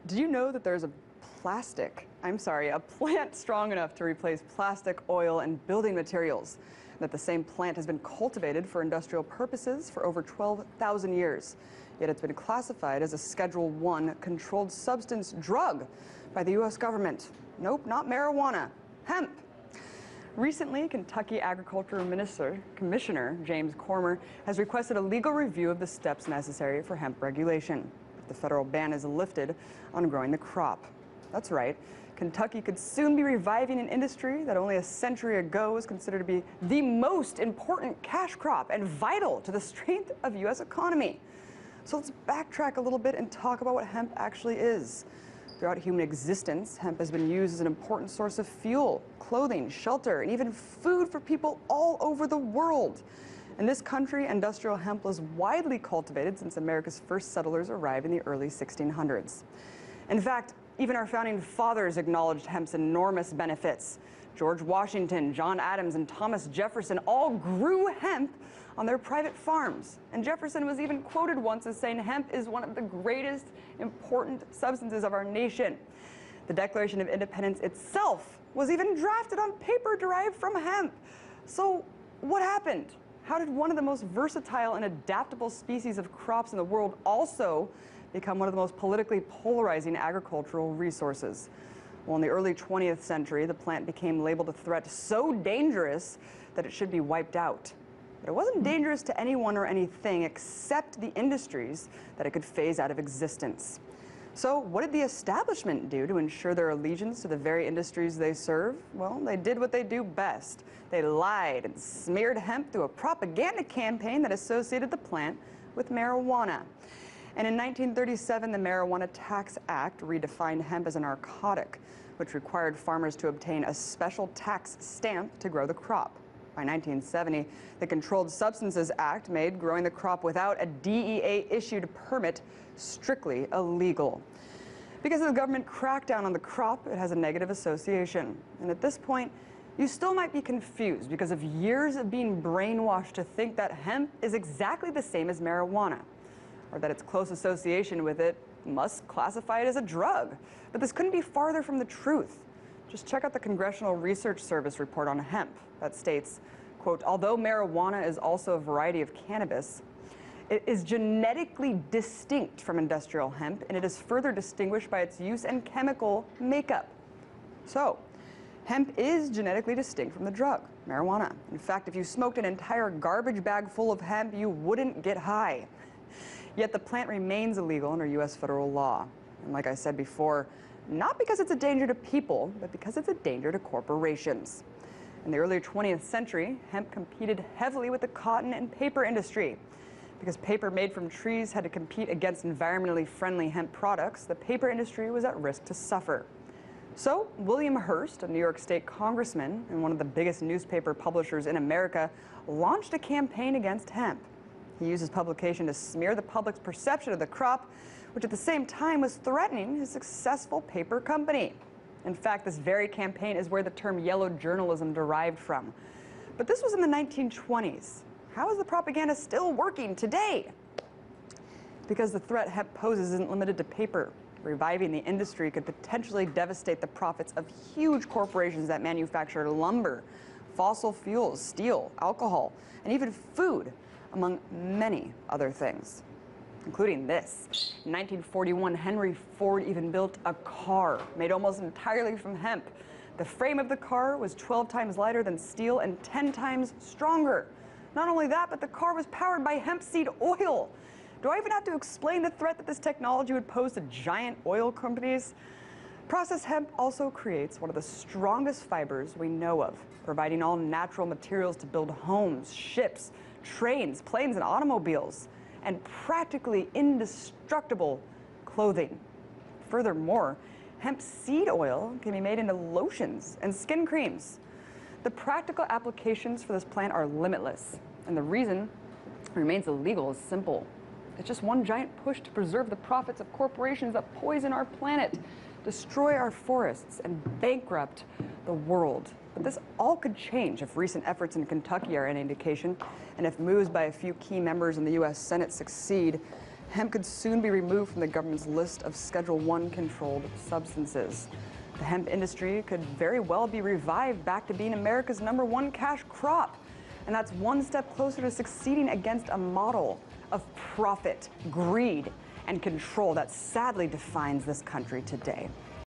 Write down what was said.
Did you know that there's a plant strong enough to replace plastic, oil, and building materials? That the same plant has been cultivated for industrial purposes for over 12,000 years. Yet it's been classified as a Schedule I controlled substance drug by the U.S. government. Nope, not marijuana, hemp. Recently, Kentucky Agriculture Commissioner James Cormer has requested a legal review of the steps necessary for hemp regulation if the federal ban is lifted on growing the crop. That's right. Kentucky could soon be reviving an industry that only a century ago was considered to be the most important cash crop and vital to the strength of the U.S. economy. So let's backtrack a little bit and talk about what hemp actually is. Throughout human existence, hemp has been used as an important source of fuel, clothing, shelter, and even food for people all over the world. In this country, industrial hemp was widely cultivated since America's first settlers arrived in the early 1600s. In fact, even our founding fathers acknowledged hemp's enormous benefits. George Washington, John Adams, and Thomas Jefferson all grew hemp on their private farms. And Jefferson was even quoted once as saying hemp is one of the greatest important substances of our nation. The Declaration of Independence itself was even drafted on paper derived from hemp. So what happened? How did one of the most versatile and adaptable species of crops in the world also become one of the most politically polarizing agricultural resources? Well, in the early 20th century, the plant became labeled a threat so dangerous that it should be wiped out. But it wasn't dangerous to anyone or anything except the industries that it could phase out of existence. So what did the establishment do to ensure their allegiance to the very industries they serve? Well, they did what they do best. They lied and smeared hemp through a propaganda campaign that associated the plant with marijuana. And in 1937, the Marijuana Tax Act redefined hemp as a narcotic, which required farmers to obtain a special tax stamp to grow the crop. By 1970, the Controlled Substances Act made growing the crop without a DEA-issued permit strictly illegal. Because of the government crackdown on the crop, it has a negative association. And at this point, you still might be confused because of years of being brainwashed to think that hemp is exactly the same as marijuana, or that its close association with it must classify it as a drug. But this couldn't be farther from the truth. Just check out the Congressional Research Service report on hemp that states, quote, although marijuana is also a variety of cannabis, it is genetically distinct from industrial hemp, and it is further distinguished by its use and chemical makeup. So, hemp is genetically distinct from the drug, marijuana. In fact, if you smoked an entire garbage bag full of hemp, you wouldn't get high. Yet the plant remains illegal under U.S. federal law. And like I said before, not because it's a danger to people, but because it's a danger to corporations. In the early 20th century, hemp competed heavily with the cotton and paper industry. Because paper made from trees had to compete against environmentally friendly hemp products, the paper industry was at risk to suffer. So William Hearst, a New York State congressman and one of the biggest newspaper publishers in America, launched a campaign against hemp. He used his publication to smear the public's perception of the crop, which at the same time was threatening his successful paper company. In fact, this very campaign is where the term yellow journalism derived from. But this was in the 1920s. How is the propaganda still working today? Because the threat hemp poses isn't limited to paper. Reviving the industry could potentially devastate the profits of huge corporations that manufacture lumber, fossil fuels, steel, alcohol, and even food, among many other things, including this. In 1941, Henry Ford even built a car made almost entirely from hemp. The frame of the car was 12 times lighter than steel and 10 times stronger. Not only that, but the car was powered by hemp seed oil. Do I even have to explain the threat that this technology would pose to giant oil companies? Processed hemp also creates one of the strongest fibers we know of, providing all natural materials to build homes, ships, trains, planes, and automobiles, and practically indestructible clothing. Furthermore, hemp seed oil can be made into lotions and skin creams. The practical applications for this plant are limitless, and the reason it remains illegal is simple. It's just one giant push to preserve the profits of corporations that poison our planet, destroy our forests, and bankrupt the world. But this all could change if recent efforts in Kentucky are any indication, and if moves by a few key members in the U.S. Senate succeed. hemp could soon be removed from the government's list of Schedule 1 controlled substances. The hemp industry could very well be revived back to being America's #1 cash crop. And that's one step closer to succeeding against a model of profit, greed, and control that sadly defines this country today.